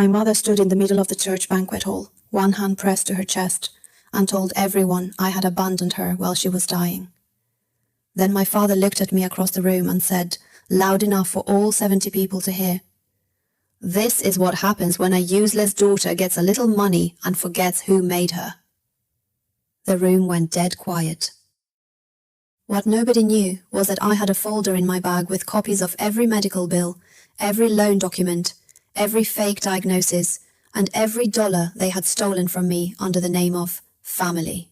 My mother stood in the middle of the church banquet hall, one hand pressed to her chest, and told everyone I had abandoned her while she was dying. Then my father looked at me across the room and said, loud enough for all 70 people to hear, "This is what happens when a useless daughter gets a little money and forgets who made her." The room went dead quiet. What nobody knew was that I had a folder in my bag with copies of every medical bill, every loan document, every fake diagnosis, and every dollar they had stolen from me under the name of family.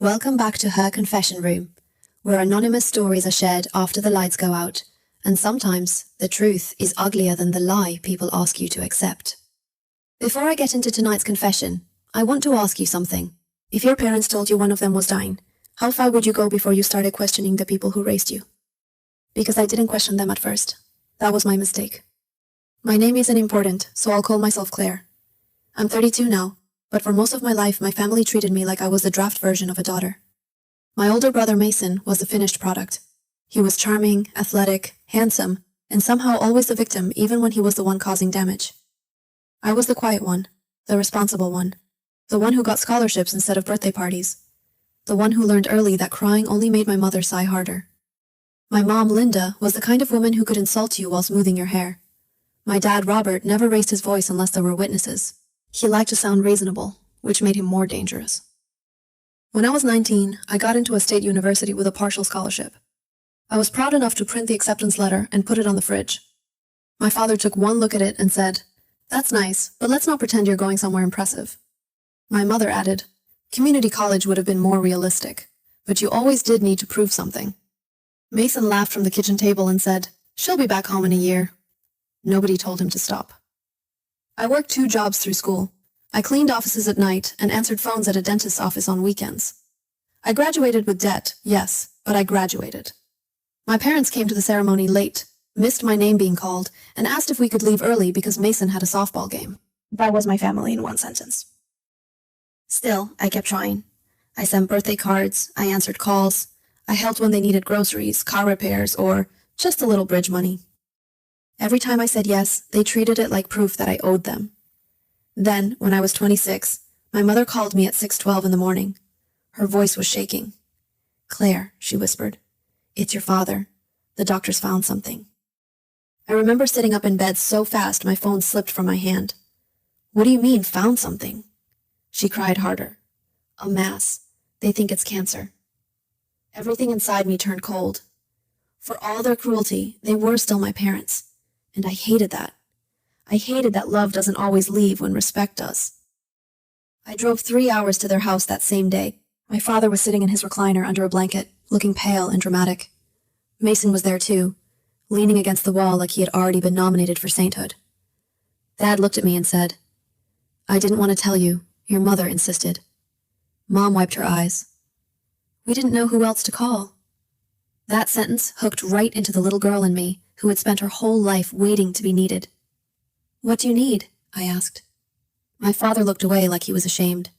Welcome back to her confession room, where anonymous stories are shared after the lights go out, and sometimes the truth is uglier than the lie people ask you to accept. Before I get into tonight's confession, I want to ask you something. If your parents told you one of them was dying, how far would you go before you started questioning the people who raised you? Because I didn't question them at first. That was my mistake. My name isn't important, so I'll call myself Claire. I'm 32 now, but for most of my life my family treated me like I was the draft version of a daughter. My older brother Mason was the finished product. He was charming, athletic, handsome, and somehow always the victim even when he was the one causing damage. I was the quiet one, the responsible one, the one who got scholarships instead of birthday parties, the one who learned early that crying only made my mother sigh harder. My mom, Linda, was the kind of woman who could insult you while smoothing your hair. My dad, Robert, never raised his voice unless there were witnesses. He liked to sound reasonable, which made him more dangerous. When I was 19, I got into a state university with a partial scholarship. I was proud enough to print the acceptance letter and put it on the fridge. My father took one look at it and said, "That's nice, but let's not pretend you're going somewhere impressive." My mother added, "Community college would have been more realistic, but you always did need to prove something." Mason laughed from the kitchen table and said, "She'll be back home in a year." Nobody told him to stop. I worked 2 jobs through school. I cleaned offices at night and answered phones at a dentist's office on weekends. I graduated with debt, yes, but I graduated. My parents came to the ceremony late, missed my name being called, and asked if we could leave early because Mason had a softball game. That was my family in one sentence. Still, I kept trying. I sent birthday cards, I answered calls, I helped when they needed groceries, car repairs, or just a little bridge money. Every time I said yes, they treated it like proof that I owed them. Then, when I was 26, my mother called me at 6:12 in the morning. Her voice was shaking. "Claire," she whispered, "it's your father. The doctors found something." I remember sitting up in bed so fast my phone slipped from my hand. "What do you mean, found something?" She cried harder. "A mass. They think it's cancer." Everything inside me turned cold. For all their cruelty, they were still my parents. And I hated that. I hated that love doesn't always leave when respect does. I drove 3 hours to their house that same day. My father was sitting in his recliner under a blanket, looking pale and dramatic. Mason was there too, leaning against the wall like he had already been nominated for sainthood. Dad looked at me and said, "I didn't want to tell you. Your mother insisted." Mom wiped her eyes. We didn't know who else to call. That sentence hooked right into the little girl in me who had spent her whole life waiting to be needed. "What do you need?" I asked. My father looked away like he was ashamed.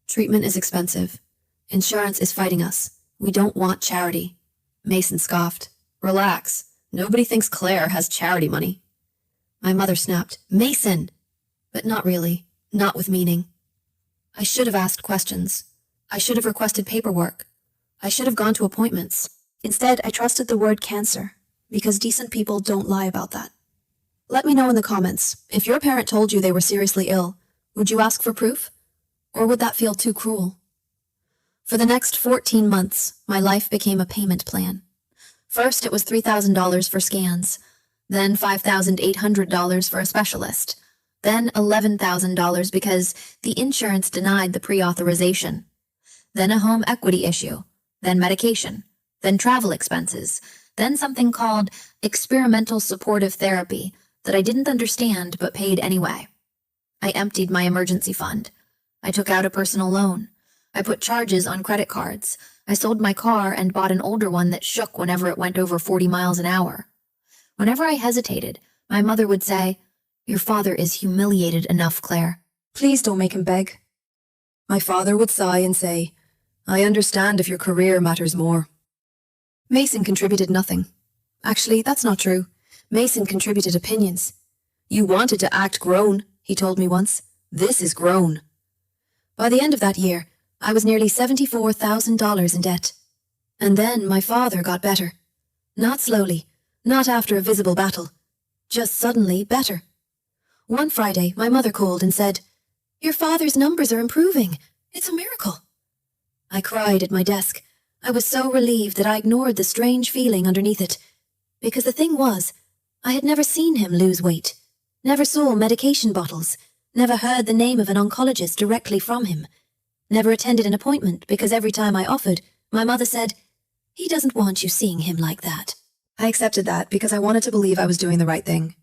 "Treatment is expensive. Insurance is fighting us. We don't want charity." Mason scoffed. "Relax. Nobody thinks Claire has charity money." My mother snapped, "Mason!" But not really. Not with meaning. I should have asked questions. I should have requested paperwork. I should have gone to appointments. Instead, I trusted the word cancer, because decent people don't lie about that. Let me know in the comments, if your parent told you they were seriously ill, would you ask for proof? Or would that feel too cruel? For the next 14 months, my life became a payment plan. First, it was $3,000 for scans, then $5,800 for a specialist, then $11,000 because the insurance denied the pre-authorization, then a home equity issue, then medication, then travel expenses, then something called experimental supportive therapy that I didn't understand but paid anyway. I emptied my emergency fund. I took out a personal loan. I put charges on credit cards. I sold my car and bought an older one that shook whenever it went over 40 miles an hour. Whenever I hesitated, my mother would say, "Your father is humiliated enough, Claire. Please don't make him beg." My father would sigh and say, "I understand if your career matters more." Mason contributed nothing. Actually, that's not true. Mason contributed opinions. "You wanted to act grown," he told me once. "This is grown." By the end of that year, I was nearly $74,000 in debt. And then my father got better. Not slowly, not after a visible battle, just suddenly better. One Friday, my mother called and said, "Your father's numbers are improving. It's a miracle." I cried at my desk. I was so relieved that I ignored the strange feeling underneath it. Because the thing was, I had never seen him lose weight, never saw medication bottles, never heard the name of an oncologist directly from him, never attended an appointment because every time I offered, my mother said, "He doesn't want you seeing him like that." I accepted that because I wanted to believe I was doing the right thing.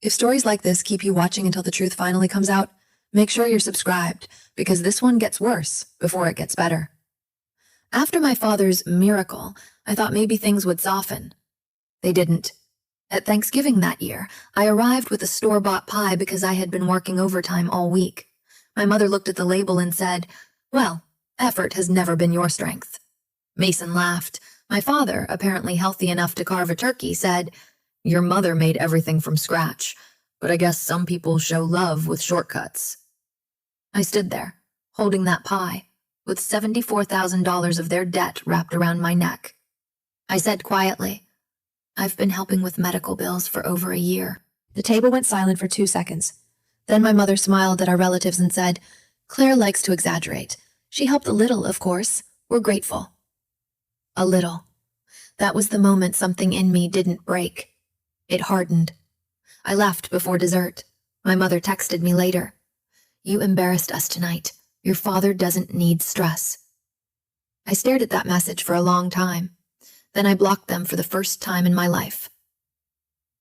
If stories like this keep you watching until the truth finally comes out, make sure you're subscribed, because this one gets worse before it gets better. After my father's miracle, I thought maybe things would soften. They didn't. At Thanksgiving that year, I arrived with a store-bought pie because I had been working overtime all week. My mother looked at the label and said, "Well, effort has never been your strength." Mason laughed. My father, apparently healthy enough to carve a turkey, said, "Your mother made everything from scratch, but I guess some people show love with shortcuts." I stood there, holding that pie, with $74,000 of their debt wrapped around my neck. I said quietly, "I've been helping with medical bills for over a year." The table went silent for 2 seconds. Then my mother smiled at our relatives and said, "Claire likes to exaggerate. She helped a little, of course. We're grateful." A little. That was the moment something in me didn't break. It hardened. I left before dessert. My mother texted me later. "You embarrassed us tonight. Your father doesn't need stress." I stared at that message for a long time. Then I blocked them for the first time in my life.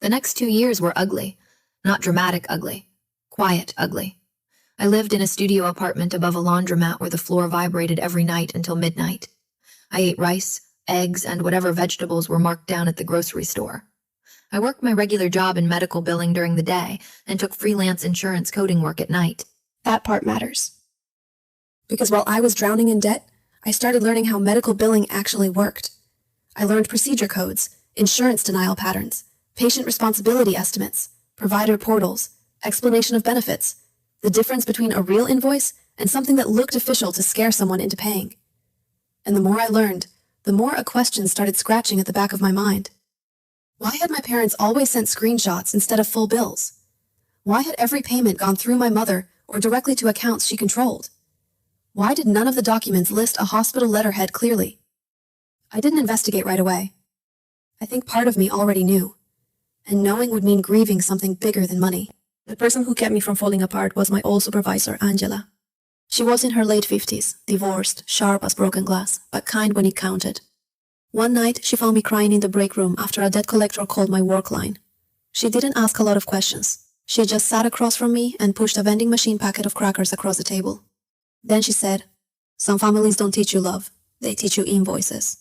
The next 2 years were ugly. Not dramatic ugly. Quiet ugly. I lived in a studio apartment above a laundromat where the floor vibrated every night until midnight. I ate rice, eggs, and whatever vegetables were marked down at the grocery store. I worked my regular job in medical billing during the day and took freelance insurance coding work at night. That part matters. Because while I was drowning in debt, I started learning how medical billing actually worked. I learned procedure codes, insurance denial patterns, patient responsibility estimates, provider portals, explanation of benefits, the difference between a real invoice and something that looked official to scare someone into paying. And the more I learned, the more a question started scratching at the back of my mind. Why had my parents always sent screenshots instead of full bills? Why had every payment gone through my mother or directly to accounts she controlled? Why did none of the documents list a hospital letterhead clearly? I didn't investigate right away. I think part of me already knew. And knowing would mean grieving something bigger than money. The person who kept me from falling apart was my old supervisor, Angela. She was in her late 50s, divorced, sharp as broken glass, but kind when it counted. One night, she found me crying in the break room after a debt collector called my work line. She didn't ask a lot of questions. She just sat across from me and pushed a vending machine packet of crackers across the table. Then she said, "Some families don't teach you love. They teach you invoices."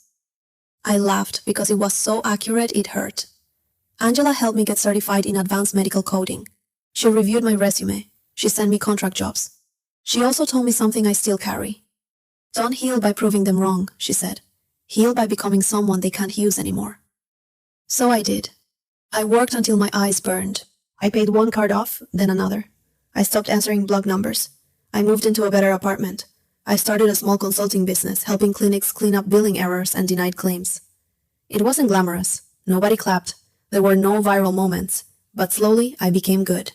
I laughed because it was so accurate it hurt. Angela helped me get certified in advanced medical coding. She reviewed my resume. She sent me contract jobs. She also told me something I still carry. "Don't heal by proving them wrong," she said. "Heal by becoming someone they can't use anymore." So I did. I worked until my eyes burned. I paid one card off, then another. I stopped answering blog numbers. I moved into a better apartment. I started a small consulting business, helping clinics clean up billing errors and denied claims. It wasn't glamorous. Nobody clapped. There were no viral moments. But slowly, I became good.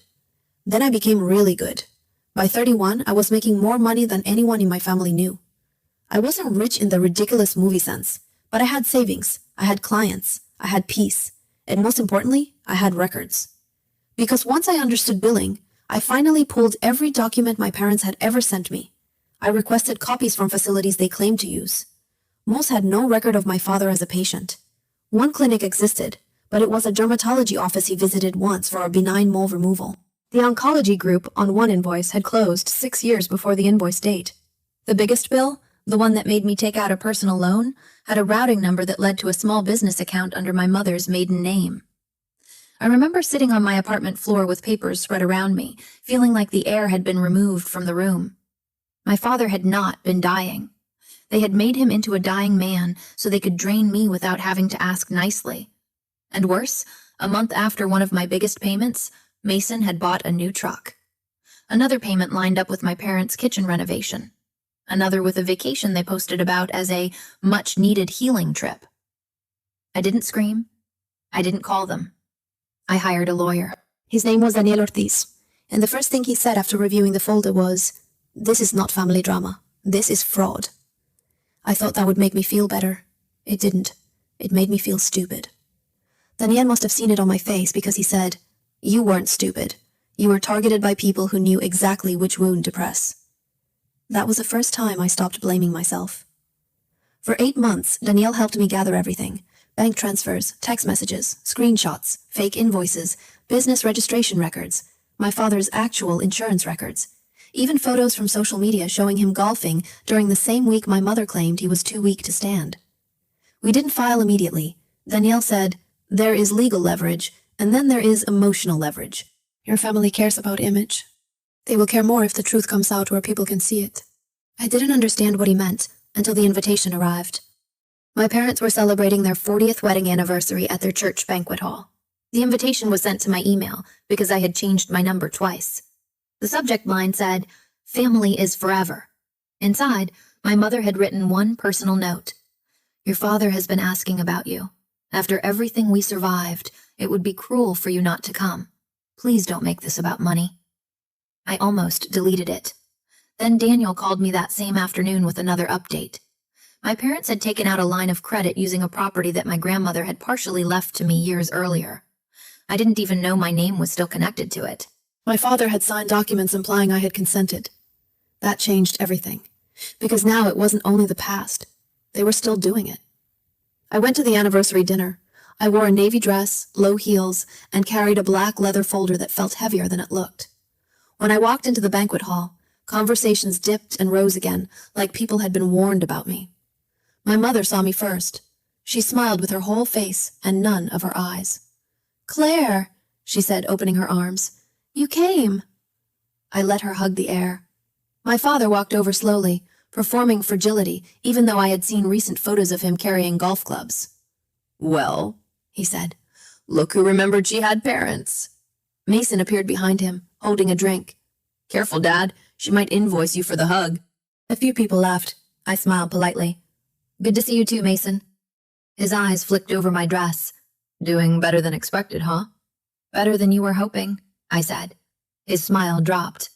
Then I became really good. By 31, I was making more money than anyone in my family knew. I wasn't rich in the ridiculous movie sense, but I had savings, I had clients, I had peace, and most importantly, I had records. Because once I understood billing, I finally pulled every document my parents had ever sent me. I requested copies from facilities they claimed to use. Most had no record of my father as a patient. One clinic existed, but it was a dermatology office he visited once for a benign mole removal. The oncology group on one invoice had closed 6 years before the invoice date. The biggest bill, the one that made me take out a personal loan, had a routing number that led to a small business account under my mother's maiden name. I remember sitting on my apartment floor with papers spread around me, feeling like the air had been removed from the room. My father had not been dying. They had made him into a dying man so they could drain me without having to ask nicely. And worse, a month after one of my biggest payments, Mason had bought a new truck. Another payment lined up with my parents' kitchen renovation. Another with a vacation they posted about as a much-needed healing trip. I didn't scream. I didn't call them. I hired a lawyer. His name was Daniel Ortiz, and the first thing he said after reviewing the folder was, "This is not family drama. This is fraud." I thought that would make me feel better. It didn't. It made me feel stupid. Daniel must have seen it on my face because he said, "You weren't stupid. You were targeted by people who knew exactly which wound to press." That was the first time I stopped blaming myself. For 8 months, Danielle helped me gather everything: bank transfers, text messages, screenshots, fake invoices, business registration records, my father's actual insurance records, even photos from social media showing him golfing during the same week my mother claimed he was too weak to stand. We didn't file immediately. Danielle said, "There is legal leverage, and then there is emotional leverage. Your family cares about image. They will care more if the truth comes out where people can see it." I didn't understand what he meant until the invitation arrived. My parents were celebrating their 40th wedding anniversary at their church banquet hall. The invitation was sent to my email because I had changed my number twice. The subject line said, "Family is forever." Inside, my mother had written one personal note. "Your father has been asking about you. After everything we survived, it would be cruel for you not to come. Please don't make this about money." I almost deleted it. Then Daniel called me that same afternoon with another update. My parents had taken out a line of credit using a property that my grandmother had partially left to me years earlier. I didn't even know my name was still connected to it. My father had signed documents implying I had consented. That changed everything, because now it wasn't only the past. They were still doing it. I went to the anniversary dinner. I wore a navy dress, low heels, and carried a black leather folder that felt heavier than it looked. When I walked into the banquet hall, conversations dipped and rose again, like people had been warned about me. My mother saw me first. She smiled with her whole face and none of her eyes. "Claire," she said, opening her arms. "You came." I let her hug the air. My father walked over slowly, performing fragility, even though I had seen recent photos of him carrying golf clubs. "Well," he said, "look who remembered she had parents." Mason appeared behind him, holding a drink. "Careful, Dad. She might invoice you for the hug." A few people laughed. I smiled politely. "Good to see you too, Mason." His eyes flicked over my dress. "Doing better than expected, huh?" "Better than you were hoping," I said. His smile dropped.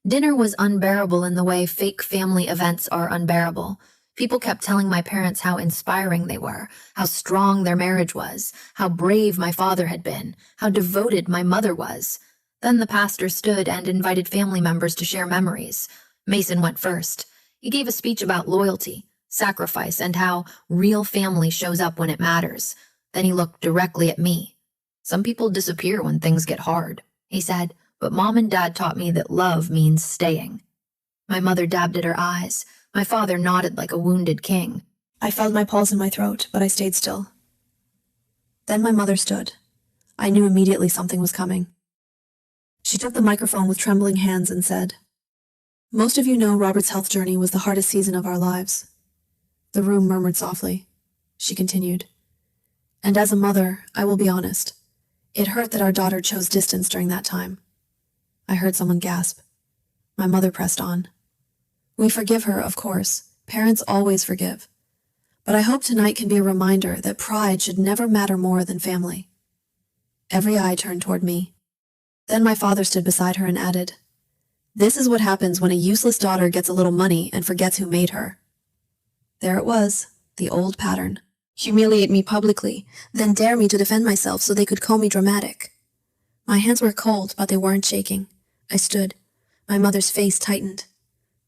Dinner was unbearable in the way fake family events are unbearable. People kept telling my parents how inspiring they were, how strong their marriage was, how brave my father had been, how devoted my mother was. Then the pastor stood and invited family members to share memories. Mason went first. He gave a speech about loyalty, sacrifice, and how real family shows up when it matters. Then he looked directly at me. "Some people disappear when things get hard," he said, "but Mom and Dad taught me that love means staying." My mother dabbed at her eyes. My father nodded like a wounded king. I felt my pulse in my throat, but I stayed still. Then my mother stood. I knew immediately something was coming. She took the microphone with trembling hands and said, "Most of you know Robert's health journey was the hardest season of our lives." The room murmured softly. She continued, "And as a mother, I will be honest. It hurt that our daughter chose distance during that time." I heard someone gasp. My mother pressed on. "We forgive her, of course. Parents always forgive. But I hope tonight can be a reminder that pride should never matter more than family." Every eye turned toward me. Then my father stood beside her and added, "This is what happens when a useless daughter gets a little money and forgets who made her." There it was, the old pattern. Humiliate me publicly, then dare me to defend myself so they could call me dramatic. My hands were cold, but they weren't shaking. I stood. My mother's face tightened.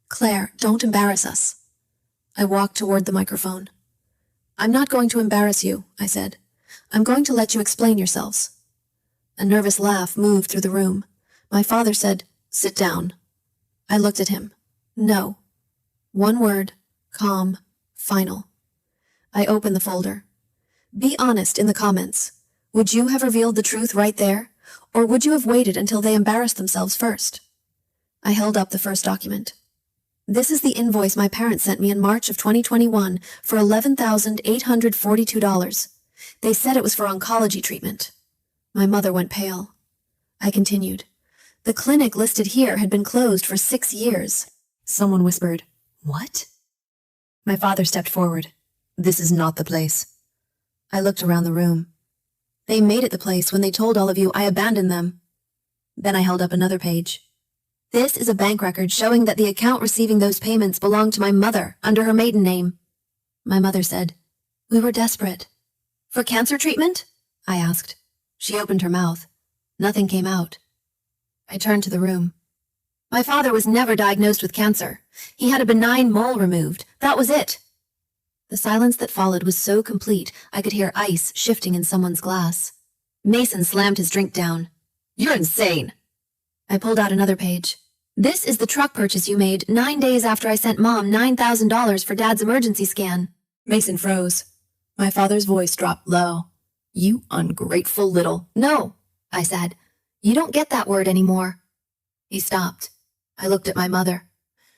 "Claire, don't embarrass us." I walked toward the microphone. "I'm not going to embarrass you," I said. "I'm going to let you explain yourselves." A nervous laugh moved through the room. My father said, "Sit down." I looked at him. No. One word, calm, final. I opened the folder. "Be honest in the comments. Would you have revealed the truth right there, or would you have waited until they embarrassed themselves first?" I held up the first document. "This is the invoice my parents sent me in March of 2021 for $11,842. They said it was for oncology treatment." My mother went pale. I continued. The clinic listed here had been closed for 6 years. Someone whispered, "What?" My father stepped forward. "This is not the place." I looked around the room. "They made it the place when they told all of you I abandoned them." Then I held up another page. "This is a bank record showing that the account receiving those payments belonged to my mother under her maiden name." My mother said, "We were desperate." "For cancer treatment?" I asked. She opened her mouth. Nothing came out. I turned to the room. "My father was never diagnosed with cancer. He had a benign mole removed. That was it." The silence that followed was so complete I could hear ice shifting in someone's glass. Mason slammed his drink down. "You're insane." I pulled out another page. "This is the truck purchase you made 9 days after I sent Mom $9,000 for Dad's emergency scan." Mason froze. My father's voice dropped low. "You ungrateful little—" "No," I said. "You don't get that word anymore." He stopped. I looked at my mother.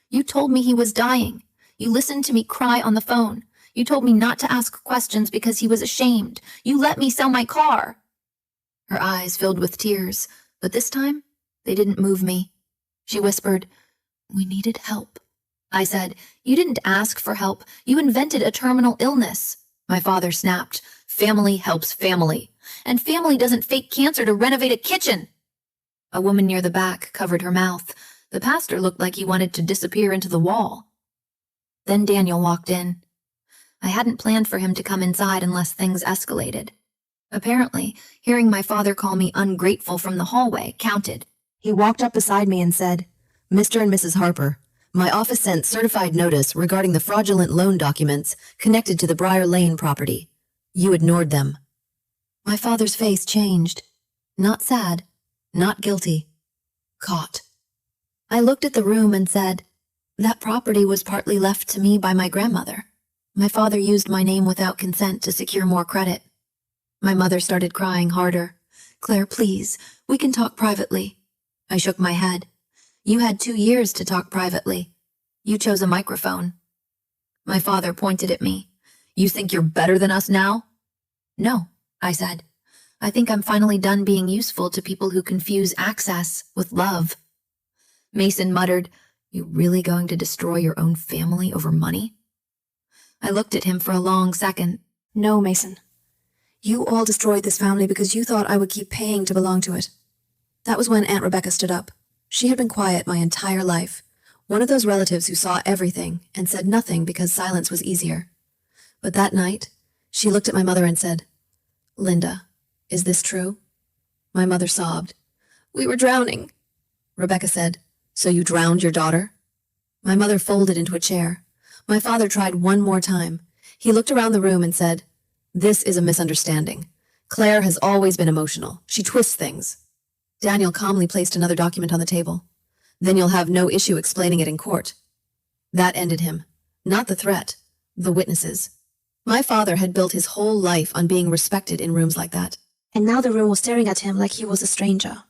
"You told me he was dying. You listened to me cry on the phone. You told me not to ask questions because he was ashamed. You let me sell my car." Her eyes filled with tears, but this time, they didn't move me. She whispered, "We needed help." I said, "You didn't ask for help. You invented a terminal illness." My father snapped, "Family helps family. And family doesn't fake cancer to renovate a kitchen." A woman near the back covered her mouth. The pastor looked like he wanted to disappear into the wall. Then Daniel walked in. I hadn't planned for him to come inside unless things escalated. Apparently, hearing my father call me ungrateful from the hallway counted. He walked up beside me and said, "Mr. and Mrs. Harper, my office sent certified notice regarding the fraudulent loan documents connected to the Briar Lane property. You ignored them." My father's face changed. Not sad, not guilty. Caught. I looked at the room and said, "That property was partly left to me by my grandmother. My father used my name without consent to secure more credit." My mother started crying harder. "Claire, please, we can talk privately." I shook my head. "You had 2 years to talk privately. You chose a microphone." My father pointed at me. "You think you're better than us now?" "No," I said. "I think I'm finally done being useful to people who confuse access with love." Mason muttered, "You really going to destroy your own family over money?" I looked at him for a long second. "No, Mason. You all destroyed this family because you thought I would keep paying to belong to it." That was when Aunt Rebecca stood up. She had been quiet my entire life, one of those relatives who saw everything and said nothing because silence was easier. But that night, she looked at my mother and said, "Linda, is this true?" My mother sobbed. "We were drowning." Rebecca said, "So you drowned your daughter?" My mother folded into a chair. My father tried one more time. He looked around the room and said, "This is a misunderstanding. Claire has always been emotional. She twists things." Daniel calmly placed another document on the table. "Then you'll have no issue explaining it in court." That ended him. Not the threat, the witnesses. My father had built his whole life on being respected in rooms like that. And now the room was staring at him like he was a stranger.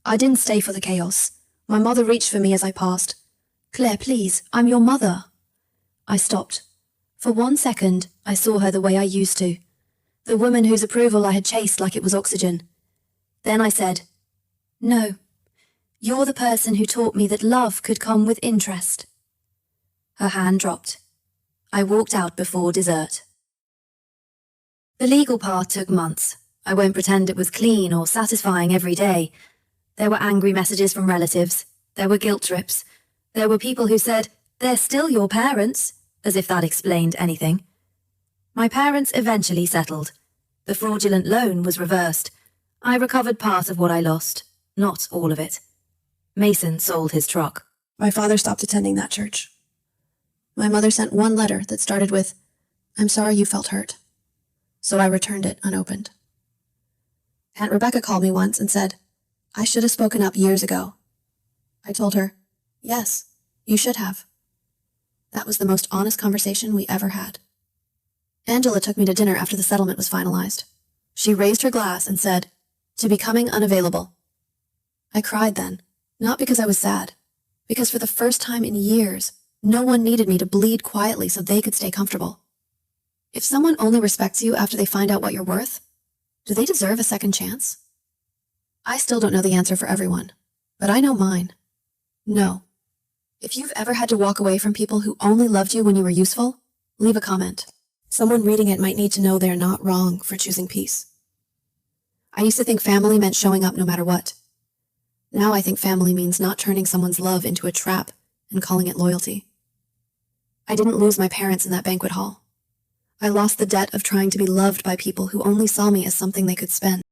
I didn't stay for the chaos. My mother reached for me as I passed. "Claire, please, I'm your mother." I stopped. For 1 second, I saw her the way I used to. The woman whose approval I had chased like it was oxygen. Then I said, "No, you're the person who taught me that love could come with interest." Her hand dropped. I walked out before dessert. The legal part took months. I won't pretend it was clean or satisfying every day. There were angry messages from relatives. There were guilt trips. There were people who said, "They're still your parents," as if that explained anything. My parents eventually settled. The fraudulent loan was reversed. I recovered part of what I lost, not all of it. Mason sold his truck. My father stopped attending that church. My mother sent one letter that started with, "I'm sorry you felt hurt." So I returned it unopened. Aunt Rebecca called me once and said, "I should have spoken up years ago." I told her, "Yes, you should have." That was the most honest conversation we ever had. Angela took me to dinner after the settlement was finalized. She raised her glass and said, "To becoming unavailable." I cried then, not because I was sad, because for the first time in years, no one needed me to bleed quietly so they could stay comfortable. If someone only respects you after they find out what you're worth, do they deserve a second chance? I still don't know the answer for everyone, but I know mine. No. If you've ever had to walk away from people who only loved you when you were useful, leave a comment. Someone reading it might need to know they're not wrong for choosing peace. I used to think family meant showing up no matter what. Now I think family means not turning someone's love into a trap and calling it loyalty. I didn't lose my parents in that banquet hall. I lost the debt of trying to be loved by people who only saw me as something they could spend.